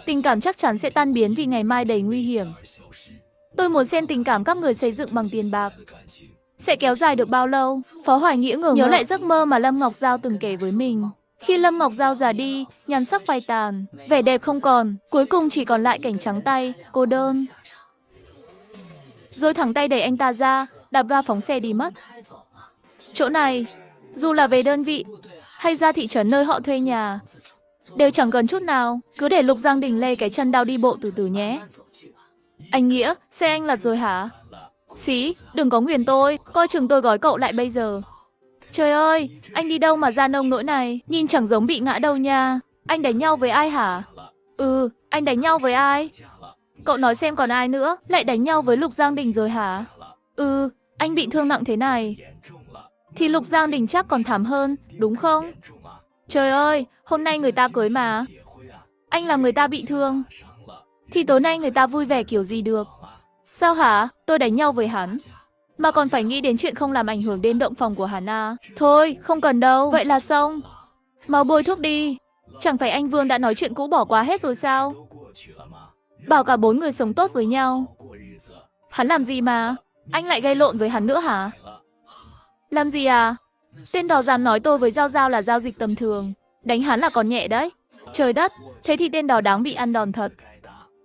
Tình cảm chắc chắn sẽ tan biến vì ngày mai đầy nguy hiểm. Tôi muốn xem tình cảm các người xây dựng bằng tiền bạc sẽ kéo dài được bao lâu. Phó Hoài Nghĩa nhớ lại giấc mơ mà Lâm Ngọc Giao từng kể với mình. Khi Lâm Ngọc Giao già đi, nhan sắc phai tàn, vẻ đẹp không còn, cuối cùng chỉ còn lại cảnh trắng tay, cô đơn. Rồi thẳng tay đẩy anh ta ra, đạp ga phóng xe đi mất. Chỗ này, dù là về đơn vị hay ra thị trấn nơi họ thuê nhà, đều chẳng gần chút nào, cứ để Lục Giang Đình lê cái chân đau đi bộ từ từ nhé. Anh Nghĩa, xe anh lật rồi hả? Xí, đừng có nguyền tôi, coi chừng tôi gói cậu lại bây giờ. Trời ơi, anh đi đâu mà ra nông nỗi này, nhìn chẳng giống bị ngã đâu nha. Anh đánh nhau với ai hả? Ừ, anh đánh nhau với ai? Cậu nói xem còn ai nữa, lại đánh nhau với Lục Giang Đình rồi hả? Ừ, anh bị thương nặng thế này. Thì Lục Giang Đình chắc còn thảm hơn, đúng không? Trời ơi, hôm nay người ta cưới mà. Anh làm người ta bị thương. Thì tối nay người ta vui vẻ kiểu gì được? Sao hả? Tôi đánh nhau với hắn mà còn phải nghĩ đến chuyện không làm ảnh hưởng đến động phòng của hắn à? Thôi, không cần đâu, vậy là xong. Mau bôi thuốc đi. Chẳng phải anh Vương đã nói chuyện cũ bỏ qua hết rồi sao? Bảo cả 4 người sống tốt với nhau. Hắn làm gì mà? Anh lại gây lộn với hắn nữa hả? Làm gì à? Tên đó dám nói tôi với Giao Giao là giao dịch tầm thường. Đánh hắn là còn nhẹ đấy. Trời đất, thế thì tên đó đáng bị ăn đòn thật.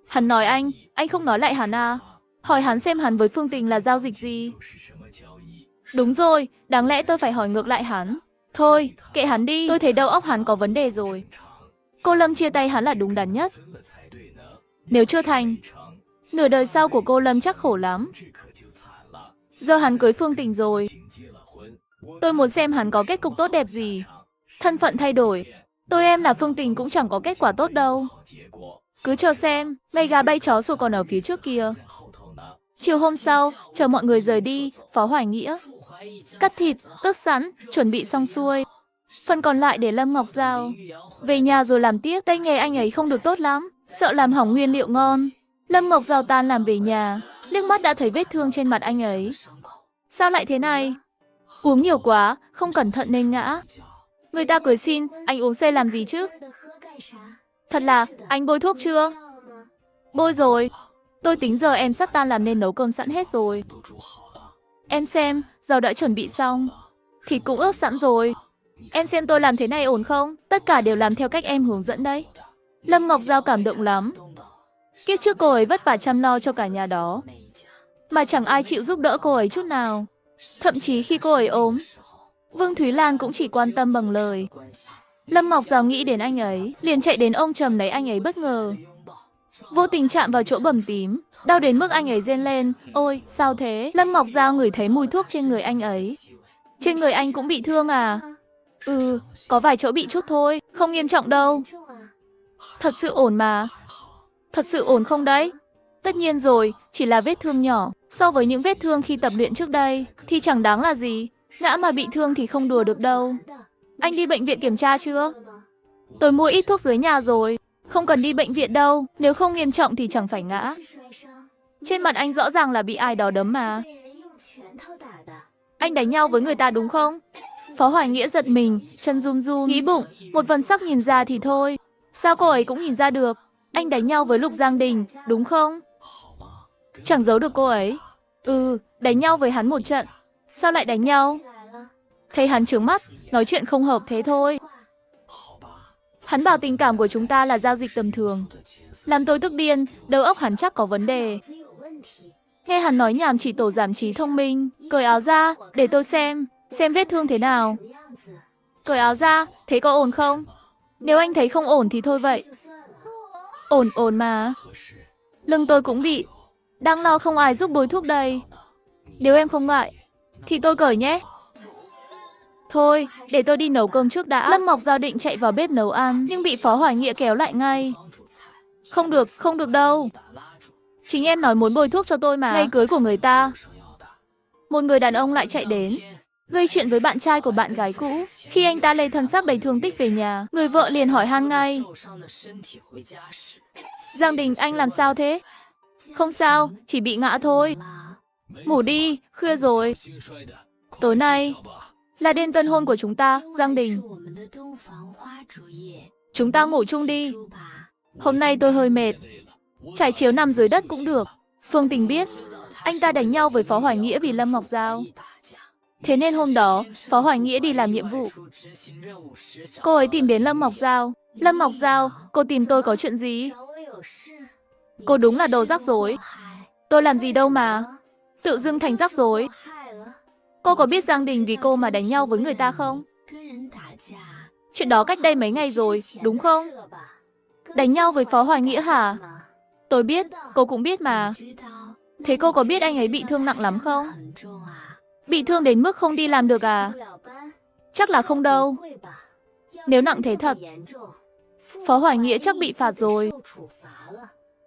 Hắn nói anh không nói lại hắn à? Hỏi hắn xem hắn với Phương Tình là giao dịch gì. Đúng rồi, đáng lẽ tôi phải hỏi ngược lại hắn. Thôi, kệ hắn đi, tôi thấy đầu óc hắn có vấn đề rồi. Cô Lâm chia tay hắn là đúng đắn nhất. Nếu chưa thành, nửa đời sau của cô Lâm chắc khổ lắm. Giờ hắn cưới Phương Tình rồi. Tôi muốn xem hắn có kết cục tốt đẹp gì. Thân phận thay đổi, tôi em là Phương Tình cũng chẳng có kết quả tốt đâu. Cứ chờ xem, bay gà bay chó rồi còn ở phía trước kia. Chiều hôm sau, chờ mọi người rời đi, Phó Hoài Nghĩa cắt thịt, tước sẵn, chuẩn bị xong xuôi. Phần còn lại để Lâm Ngọc Giao. Về nhà rồi làm tiếp, tay nghề anh ấy không được tốt lắm, sợ làm hỏng nguyên liệu ngon. Lâm Ngọc Giao tan làm về nhà, liếc mắt đã thấy vết thương trên mặt anh ấy. Sao lại thế này? Uống nhiều quá, không cẩn thận nên ngã. Người ta cưới xin, anh uống xe làm gì chứ? Thật là, anh bôi thuốc chưa? Bôi rồi. Tôi tính giờ em sắp tan làm nên nấu cơm sẵn hết rồi. Em xem, rau đã chuẩn bị xong. Thịt cũng ướp sẵn rồi. Em xem tôi làm thế này ổn không? Tất cả đều làm theo cách em hướng dẫn đấy. Lâm Ngọc Giao cảm động lắm. Kiếp trước cô ấy vất vả chăm lo cho cả nhà đó, mà chẳng ai chịu giúp đỡ cô ấy chút nào. Thậm chí khi cô ấy ốm, Vương Thúy Lan cũng chỉ quan tâm bằng lời. Lâm Ngọc Giao nghĩ đến anh ấy, liền chạy đến ôm chầm lấy anh ấy bất ngờ. Vô tình chạm vào chỗ bầm tím, đau đến mức anh ấy rên lên. Ôi, sao thế? Lâm Ngọc Giao ngửi thấy mùi thuốc trên người anh ấy. Trên người anh cũng bị thương à? Ừ, có vài chỗ bị chút thôi, không nghiêm trọng đâu. Thật sự ổn mà. Thật sự ổn không đấy? Tất nhiên rồi, chỉ là vết thương nhỏ. So với những vết thương khi tập luyện trước đây, thì chẳng đáng là gì. Ngã mà bị thương thì không đùa được đâu. Anh đi bệnh viện kiểm tra chưa? Tôi mua ít thuốc dưới nhà rồi. Không cần đi bệnh viện đâu, nếu không nghiêm trọng thì chẳng phải ngã. Trên mặt anh rõ ràng là bị ai đó đấm mà. Anh đánh nhau với người ta đúng không? Phó Hoài Nghĩa giật mình, chân run run, nghĩ bụng, một vần sắc nhìn ra thì thôi. Sao cô ấy cũng nhìn ra được? Anh đánh nhau với Lục Giang Đình, đúng không? Chẳng giấu được cô ấy. Ừ, đánh nhau với hắn một trận. Sao lại đánh nhau? Thấy hắn trướng mắt, nói chuyện không hợp thế thôi. Hắn bảo tình cảm của chúng ta là giao dịch tầm thường. Làm tôi tức điên, đầu óc hắn chắc có vấn đề. Nghe hắn nói nhảm chỉ tổ giảm trí thông minh. Cởi áo ra, để tôi xem vết thương thế nào. Cởi áo ra, thế có ổn không? Nếu anh thấy không ổn thì thôi vậy. Ổn mà. Lưng tôi cũng bị. Đang lo không ai giúp bôi thuốc đây. Nếu em không ngại, thì tôi cởi nhé. Thôi, để tôi đi nấu cơm trước đã. Lâm Ngọc Giao định chạy vào bếp nấu ăn, nhưng bị Phó Hoài Nghĩa kéo lại ngay. Không được đâu. Chính em nói muốn bôi thuốc cho tôi mà. Ngày cưới của người ta, một người đàn ông lại chạy đến, gây chuyện với bạn trai của bạn gái cũ. Khi anh ta lê thân xác đầy thương tích về nhà, người vợ liền hỏi han ngay. Giang Đình, anh làm sao thế? Không sao, chỉ bị ngã thôi. Ngủ đi, khuya rồi. Tối nay là đêm tân hôn của chúng ta, Giang Đình. Chúng ta ngủ chung đi. Hôm nay tôi hơi mệt. Trải chiếu nằm dưới đất cũng được. Phương Tình biết, anh ta đánh nhau với Phó Hoài Nghĩa vì Lâm Ngọc Giao. Thế nên hôm đó, Phó Hoài Nghĩa đi làm nhiệm vụ. Cô ấy tìm đến Lâm Ngọc Giao. Lâm Ngọc Giao, cô tìm tôi có chuyện gì? Cô đúng là đồ rắc rối. Tôi làm gì đâu mà. Tự dưng thành rắc rối. Cô có biết Giang Đình vì cô mà đánh nhau với người ta không? Chuyện đó cách đây mấy ngày rồi, đúng không? Đánh nhau với Phó Hoài Nghĩa hả? Tôi biết, cô cũng biết mà. Thế cô có biết anh ấy bị thương nặng lắm không? Bị thương đến mức không đi làm được à? Chắc là không đâu. Nếu nặng thế thật, Phó Hoài Nghĩa chắc bị phạt rồi.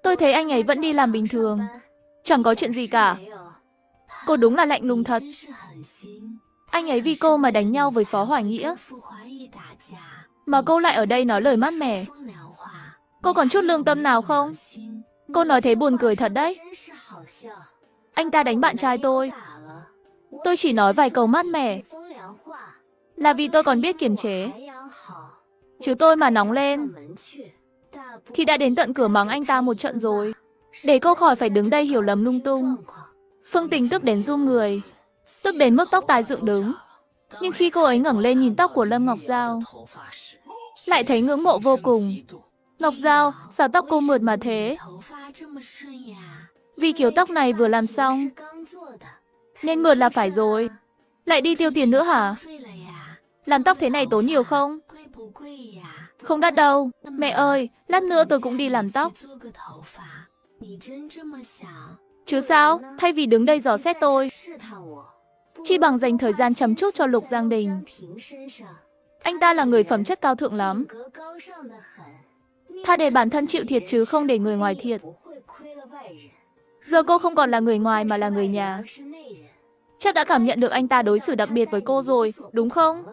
Tôi thấy anh ấy vẫn đi làm bình thường. Chẳng có chuyện gì cả. Cô đúng là lạnh lùng thật. Anh ấy vì cô mà đánh nhau với Phó Hoài Nghĩa. Mà cô lại ở đây nói lời mát mẻ. Cô còn chút lương tâm nào không? Cô nói thế buồn cười thật đấy. Anh ta đánh bạn trai tôi. Tôi chỉ nói vài câu mát mẻ. Là vì tôi còn biết kiềm chế. Chứ tôi mà nóng lên thì đã đến tận cửa mắng anh ta một trận rồi. Để cô khỏi phải đứng đây hiểu lầm lung tung. Phương Tình tức đến run người. Tức đến mức tóc tai dựng đứng. Nhưng khi cô ấy ngẩng lên nhìn tóc của Lâm Ngọc Giao, lại thấy ngưỡng mộ vô cùng. Ngọc Giao, sao tóc cô mượt mà thế? Vì kiểu tóc này vừa làm xong nên mượt là phải rồi. Lại đi tiêu tiền nữa hả? Làm tóc thế này tốn nhiều không? Không đắt đâu. Mẹ ơi, lát nữa tôi cũng đi làm tóc. Chứ sao, thay vì đứng đây dò xét tôi, chi bằng dành thời gian chăm chút cho Lục Giang Đình. Anh ta là người phẩm chất cao thượng lắm. Tha để bản thân chịu thiệt chứ không để người ngoài thiệt. Giờ cô không còn là người ngoài mà là người nhà. Chắc đã cảm nhận được anh ta đối xử đặc biệt với cô rồi, đúng không?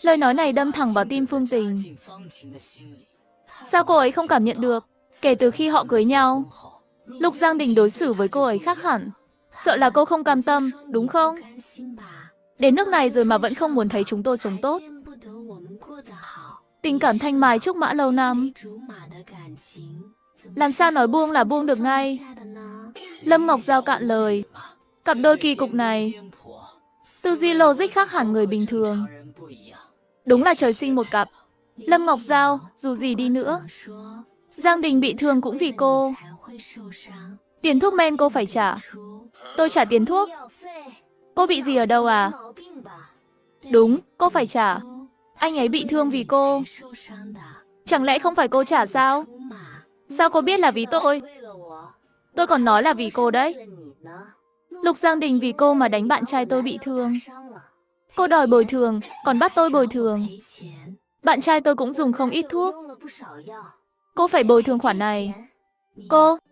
Lời nói này đâm thẳng vào tim Phương Tình. Sao cô ấy không cảm nhận được? Kể từ khi họ cưới nhau, Lục Giang Đình đối xử với cô ấy khác hẳn. Sợ là cô không cam tâm, đúng không? Đến nước này rồi mà vẫn không muốn thấy chúng tôi sống tốt. Tình cảm thanh mai trúc mã lâu năm. Làm sao nói buông là buông được ngay? Lâm Ngọc Giao cạn lời. Cặp đôi kỳ cục này, tư duy logic khác hẳn người bình thường. Đúng là trời sinh một cặp. Lâm Ngọc Giao, dù gì đi nữa, Giang Đình bị thương cũng vì cô. Tiền thuốc men cô phải trả. Tôi trả tiền thuốc. Cô bị gì ở đâu à? Đúng, cô phải trả. Anh ấy bị thương vì cô. Chẳng lẽ không phải cô trả sao? Sao cô biết là vì tôi? Tôi còn nói là vì cô đấy. Lục Giang Đình vì cô mà đánh bạn trai tôi bị thương. Cô đòi bồi thường, còn bắt tôi bồi thường. Bạn trai tôi cũng dùng không ít thuốc. Cô phải bồi thường khoản này.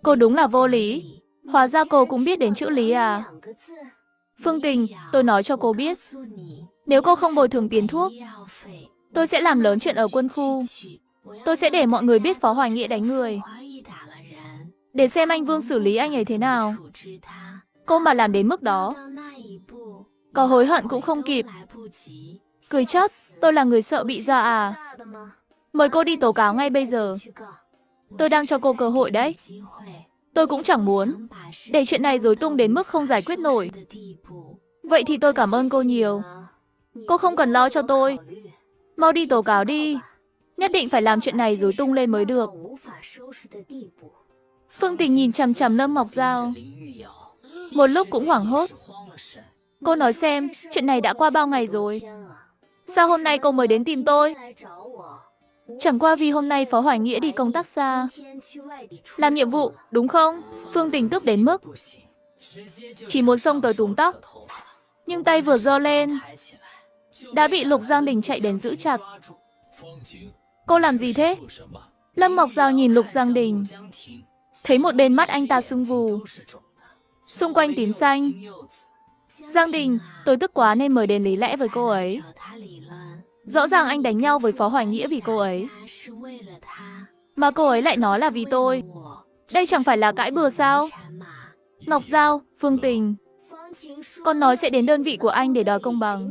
Cô đúng là vô lý. Hóa ra cô cũng biết đến chữ lý à? Phương Tình, tôi nói cho cô biết. Nếu cô không bồi thường tiền thuốc, tôi sẽ làm lớn chuyện ở quân khu. Tôi sẽ để mọi người biết Phó Hoài Nghĩa đánh người. Để xem anh Vương xử lý anh ấy thế nào. Cô mà làm đến mức đó, có hối hận cũng không kịp. Cười chất, tôi là người sợ bị dọa à? Mời cô đi tố cáo ngay bây giờ. Tôi đang cho cô cơ hội đấy. Tôi cũng chẳng muốn để chuyện này rối tung đến mức không giải quyết nổi. Vậy thì tôi cảm ơn cô nhiều. Cô không cần lo cho tôi. Mau đi tố cáo đi. Nhất định phải làm chuyện này rối tung lên mới được. Phương Tình nhìn chằm chằm Lâm Ngọc Giao. Một lúc cũng hoảng hốt. Cô nói xem, chuyện này đã qua bao ngày rồi? Sao hôm nay cô mới đến tìm tôi? Chẳng qua vì hôm nay Phó Hoài Nghĩa đi công tác xa. Làm nhiệm vụ, đúng không? Phương Tình tức đến mức chỉ muốn xông tới túm tóc. Nhưng tay vừa giơ lên, đã bị Lục Giang Đình chạy đến giữ chặt. Cô làm gì thế? Lâm Ngọc Giao nhìn Lục Giang Đình. Thấy một bên mắt anh ta sưng vù, xung quanh tím xanh. Giang Đình, tôi tức quá nên mới đến lý lẽ với cô ấy. Rõ ràng anh đánh nhau với Phó Hoài Nghĩa vì cô ấy, mà cô ấy lại nói là vì tôi. Đây chẳng phải là cãi bừa sao? Ngọc Giao, Phương Tình, con nói sẽ đến đơn vị của anh để đòi công bằng.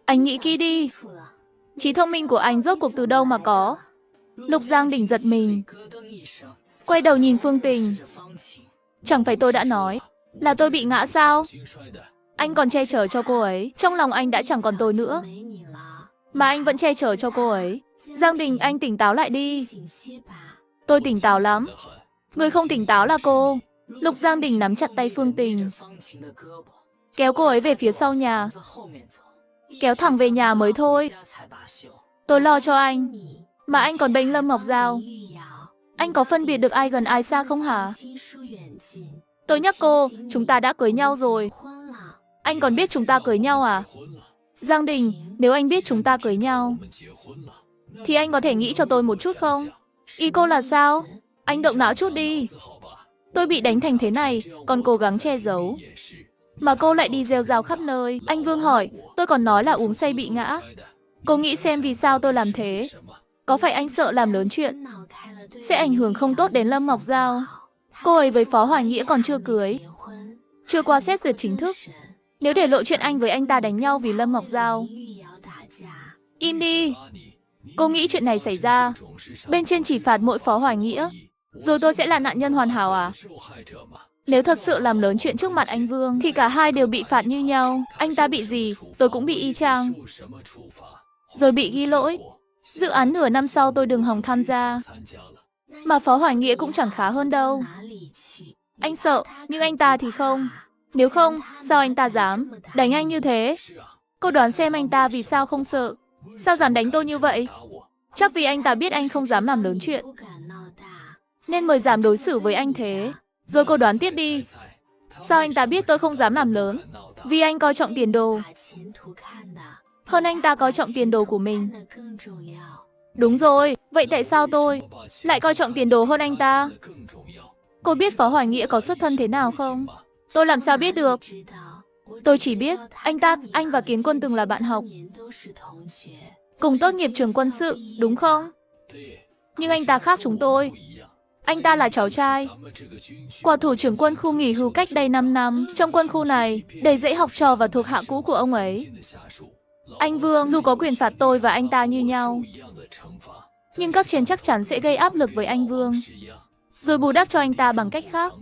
Anh nghĩ kỹ đi. Trí thông minh của anh rốt cuộc từ đâu mà có? Lục Giang Đình giật mình, quay đầu nhìn Phương Tình. Chẳng phải tôi đã nói là tôi bị ngã sao? Anh còn che chở cho cô ấy, trong lòng anh đã chẳng còn tôi nữa. Mà anh vẫn che chở cho cô ấy. Giang Đình, anh tỉnh táo lại đi. Tôi tỉnh táo lắm. Người không tỉnh táo là cô. Lục Giang Đình nắm chặt tay Phương Tình, kéo cô ấy về phía sau nhà. Kéo thẳng về nhà mới thôi. Tôi lo cho anh. Mà anh còn bênh Lâm Ngọc Giao. Anh có phân biệt được ai gần ai xa không hả? Tôi nhắc cô, chúng ta đã cưới nhau rồi. Anh còn biết chúng ta cưới nhau à? Giang Đình, nếu anh biết chúng ta cưới nhau, thì anh có thể nghĩ cho tôi một chút không? Ý cô là sao? Anh động não chút đi. Tôi bị đánh thành thế này, còn cố gắng che giấu. Mà cô lại đi rêu rao khắp nơi. Anh Vương hỏi, tôi còn nói là uống say bị ngã. Cô nghĩ xem vì sao tôi làm thế. Có phải anh sợ làm lớn chuyện sẽ ảnh hưởng không tốt đến Lâm Ngọc Giao? Cô ấy với Phó Hoài Nghĩa còn chưa cưới, chưa qua xét duyệt chính thức. Nếu để lộ chuyện anh với anh ta đánh nhau vì Lâm Ngọc Giao, im đi. Cô nghĩ chuyện này xảy ra, bên trên chỉ phạt mỗi Phó Hoài Nghĩa, rồi tôi sẽ là nạn nhân hoàn hảo à? Nếu thật sự làm lớn chuyện trước mặt anh Vương, thì cả hai đều bị phạt như nhau. Anh ta bị gì, tôi cũng bị y chang. Rồi bị ghi lỗi. Dự án nửa năm sau tôi đừng hòng tham gia. Mà Phó Hoài Nghĩa cũng chẳng khá hơn đâu. Anh sợ, nhưng anh ta thì không. Nếu không, sao anh ta dám đánh anh như thế? Cô đoán xem anh ta vì sao không sợ. Sao dám đánh tôi như vậy? Chắc vì anh ta biết anh không dám làm lớn chuyện, nên mới dám đối xử với anh thế. Rồi cô đoán tiếp đi. Sao anh ta biết tôi không dám làm lớn? Vì anh coi trọng tiền đồ hơn anh ta coi trọng tiền đồ của mình. Đúng rồi, vậy tại sao tôi lại coi trọng tiền đồ hơn anh ta? Cô biết Phó Hoài Nghĩa có xuất thân thế nào không? Tôi làm sao biết được? Tôi chỉ biết anh và Kiến Quân từng là bạn học, cùng tốt nghiệp trường quân sự, đúng không? Nhưng anh ta khác chúng tôi. Anh ta là cháu trai của thủ trưởng quân khu nghỉ hưu cách đây 5 năm. Trong quân khu này, đầy dẫy học trò và thuộc hạ cũ của ông ấy. Anh Vương dù có quyền phạt tôi và anh ta như nhau, nhưng cấp trên chắc chắn sẽ gây áp lực với anh Vương, rồi bù đắp cho anh ta bằng cách khác.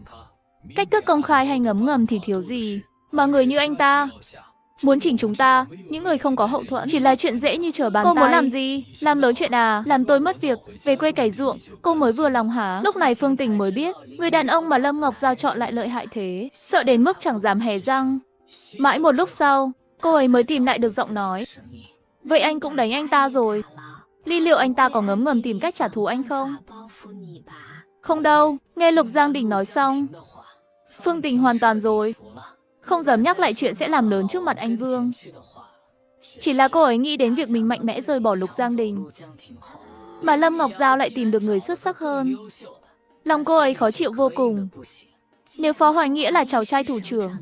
Cách thức công khai hay ngấm ngầm thì thiếu gì. Mà người như anh ta muốn chỉnh chúng ta, những người không có hậu thuẫn, chỉ là chuyện dễ như trở bàn tay. Cô muốn làm gì? Làm lớn chuyện à? Làm tôi mất việc, về quê cày ruộng. Cô mới vừa lòng hả? Lúc này Phương Tình mới biết, người đàn ông mà Lâm Ngọc Giao chọn lại lợi hại thế, sợ đến mức chẳng dám hé răng. Mãi một lúc sau, cô ấy mới tìm lại được giọng nói. Vậy anh cũng đánh anh ta rồi. Liệu anh ta có ngấm ngầm tìm cách trả thù anh không? Không đâu. Nghe Lục Giang Đình nói xong, Phương Tình hoàn toàn rồi, không dám nhắc lại chuyện sẽ làm lớn trước mặt anh Vương. Chỉ là cô ấy nghĩ đến việc mình mạnh mẽ rời bỏ Lục Giang Đình, mà Lâm Ngọc Giao lại tìm được người xuất sắc hơn. Lòng cô ấy khó chịu vô cùng. Nếu Phó Hoài Nghĩa là cháu trai thủ trưởng,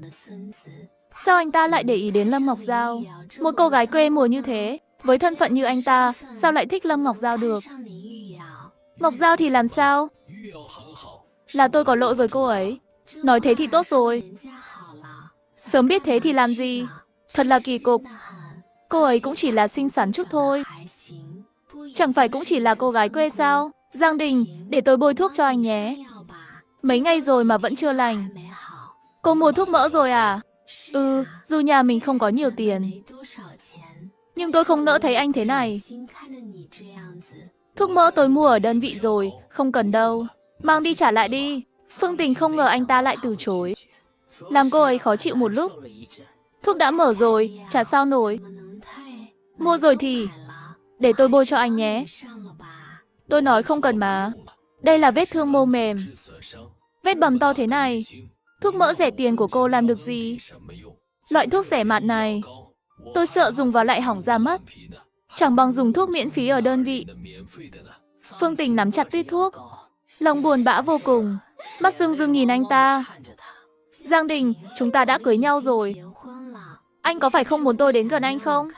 sao anh ta lại để ý đến Lâm Ngọc Giao? Một cô gái quê mùa như thế, với thân phận như anh ta, sao lại thích Lâm Ngọc Giao được? Ngọc Giao thì làm sao? Là tôi có lỗi với cô ấy. Nói thế thì tốt rồi. Sớm biết thế thì làm gì? Thật là kỳ cục. Cô ấy cũng chỉ là xinh xắn chút thôi. Chẳng phải cũng chỉ là cô gái quê sao? Giang Đình, để tôi bôi thuốc cho anh nhé. Mấy ngày rồi mà vẫn chưa lành. Cô mua thuốc mỡ rồi à? Dù nhà mình không có nhiều tiền, nhưng tôi không nỡ thấy anh thế này. Thuốc mỡ tôi mua ở đơn vị rồi, không cần đâu. Mang đi trả lại đi. Phương Tình không ngờ anh ta lại từ chối, làm cô ấy khó chịu một lúc. Thuốc đã mở rồi, chả sao nổi. Mua rồi thì để tôi bôi cho anh nhé. Tôi nói không cần mà. Đây là vết thương mô mềm, vết bầm to thế này. Thuốc mỡ rẻ tiền của cô làm được gì? Loại thuốc rẻ mạt này, tôi sợ dùng vào lại hỏng ra mất. Chẳng bằng dùng thuốc miễn phí ở đơn vị. Phương Tình nắm chặt tuyết thuốc, lòng buồn bã vô cùng, mắt rưng rưng nhìn anh ta. Giang Đình, chúng ta đã cưới nhau rồi. Anh có phải không muốn tôi đến gần anh không?